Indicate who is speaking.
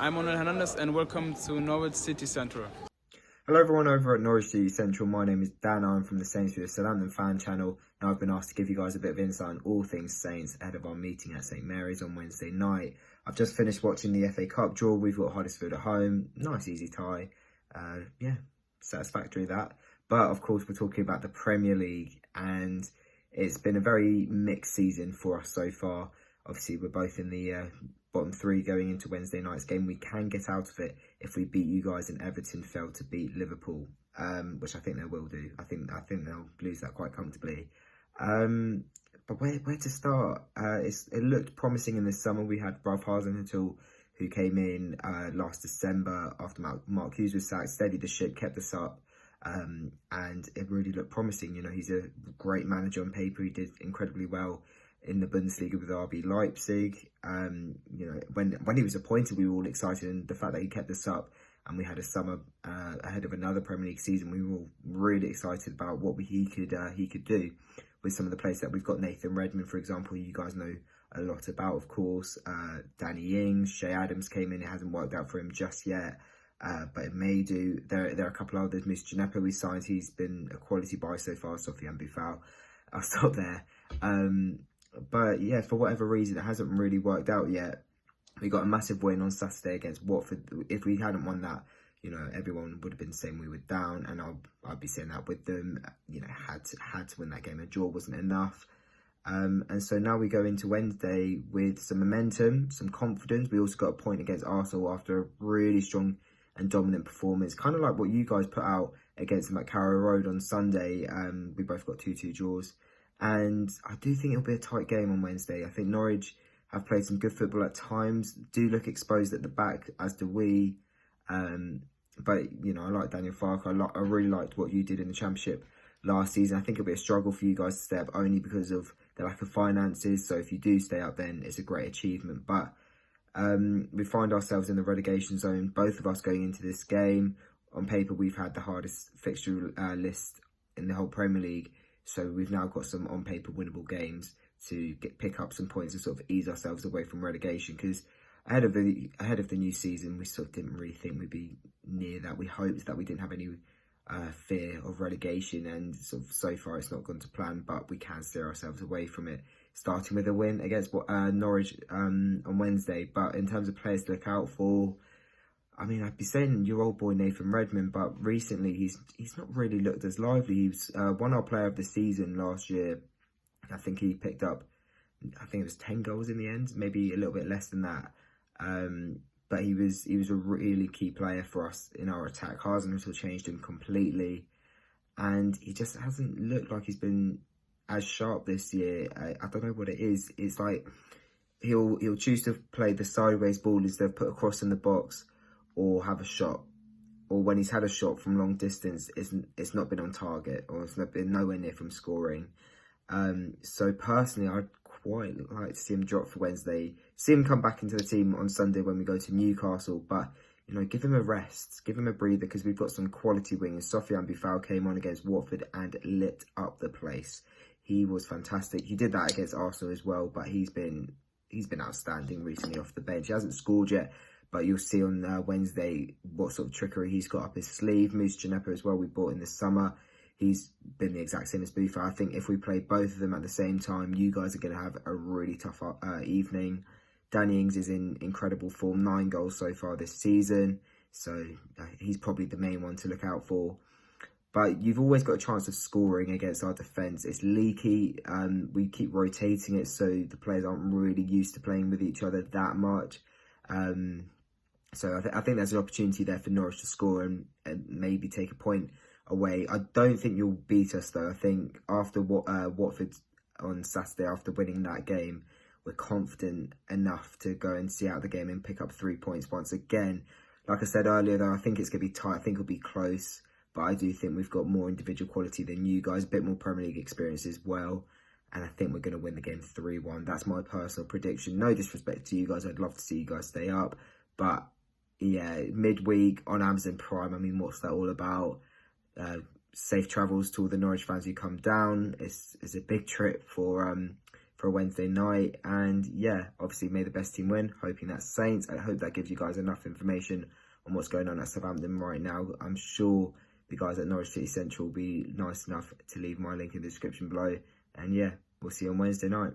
Speaker 1: I'm Manuel Hernandez and welcome to Norwich City Central.
Speaker 2: Hello everyone over at Norwich City Central. My name is Dan. I'm from the Saints with the Southampton fan channel. Now I've been asked to give you guys a bit of insight on all things Saints ahead of our meeting at St Mary's on Wednesday night. I've just finished watching the FA Cup draw. We've got Huddersfield at home. Nice easy tie. Satisfactory that. But of course we're talking about the Premier League, and it's been a very mixed season for us so far. Obviously we're both in the bottom three going into Wednesday night's game. We can get out of it if we beat you guys and Everton fail to beat Liverpool, which I think they will do. I think they'll lose that quite comfortably. But where to start? It looked promising in the summer. We had Ralph Hasenhüttl, who came in last December after Mark Hughes was sacked, steadied the ship, kept us up, and it really looked promising. You know, he's a great manager on paper. He did incredibly well in the Bundesliga with RB Leipzig. You know, when he was appointed, we were all excited, and the fact that he kept us up and we had a summer ahead of another Premier League season, we were all really excited about what he could do with some of the players that we've got. Nathan Redmond, for example, you guys know a lot about, of course. Danny Ings, Shea Adams came in. It hasn't worked out for him just yet, but it may do. There are a couple of others. Mus Djenepo we signed. He's been a quality buy so far. Southampton. I'll stop there. But yeah, for whatever reason, it hasn't really worked out yet. We got a massive win on Saturday against Watford. If we hadn't won that, you know, everyone would have been saying we were down, and I'd be saying that with them. You know, had to win that game. A draw wasn't enough. And so now we go into Wednesday with some momentum, some confidence. We also got a point against Arsenal after a really strong and dominant performance, kind of like what you guys put out against them at Carrow Road on Sunday. We both got 2-2 draws. And I do think it'll be a tight game on Wednesday. I think Norwich have played some good football at times, do look exposed at the back, as do we. But, you know, I like Daniel Farke. I really liked what you did in the Championship last season. I think it'll be a struggle for you guys to stay up, only because of the lack of finances. So if you do stay up, then it's a great achievement. But we find ourselves in the relegation zone, both of us going into this game. On paper, we've had the hardest fixture list in the whole Premier League. So we've now got some on paper winnable games to pick up some points and sort of ease ourselves away from relegation. Because ahead of the new season, we sort of didn't really think we'd be near that. We hoped that we didn't have any fear of relegation, and so far it's not gone to plan. But we can steer ourselves away from it, starting with a win against Norwich on Wednesday. But in terms of players to look out for, I mean, I'd be saying your old boy Nathan Redmond, but recently he's not really looked as lively. He was won our player of the season last year. I think he picked up, I think it was 10 goals in the end, maybe a little bit less than that. But he was a really key player for us in our attack. Hasenhüttl changed him completely, and he just hasn't looked like he's been as sharp this year. I don't know what it is. It's like he'll choose to play the sideways ball instead of put a cross in the box, or have a shot, or when he's had a shot from long distance, it's not been on target, or it's not been nowhere near from scoring. So personally, I'd quite like to see him drop for Wednesday, see him come back into the team on Sunday when we go to Newcastle, but, you know, give him a rest, give him a breather, because we've got some quality wingers. Southampton came on against Watford and lit up the place. He was fantastic. He did that against Arsenal as well, but he's been outstanding recently off the bench. He hasn't scored yet, but you'll see on Wednesday what sort of trickery he's got up his sleeve. Mus Djenepo as well, we bought in the summer. He's been the exact same as Buffon. I think if we play both of them at the same time, you guys are going to have a really tough evening. Danny Ings is in incredible form, 9 goals so far this season. So he's probably the main one to look out for. But you've always got a chance of scoring against our defence. It's leaky. We keep rotating it, so the players aren't really used to playing with each other that much. So I think there's an opportunity there for Norwich to score and maybe take a point away. I don't think you'll beat us, though. I think after Watford on Saturday, after winning that game, we're confident enough to go and see out the game and pick up 3 points once again. Like I said earlier, though, I think it's going to be tight. I think it'll be close, but I do think we've got more individual quality than you guys, a bit more Premier League experience as well. And I think we're going to win the game 3-1. That's my personal prediction. No disrespect to you guys. I'd love to see you guys stay up. But yeah, midweek on Amazon Prime, I mean, what's that all about? Safe travels to all the Norwich fans who come down. It's a big trip for for a Wednesday night. And yeah, obviously may the best team win, hoping that's Saints. I hope that gives you guys enough information on what's going on at Southampton right now. I'm sure the guys at Norwich City Central will be nice enough to leave my link in the description below. And yeah, we'll see you on Wednesday night.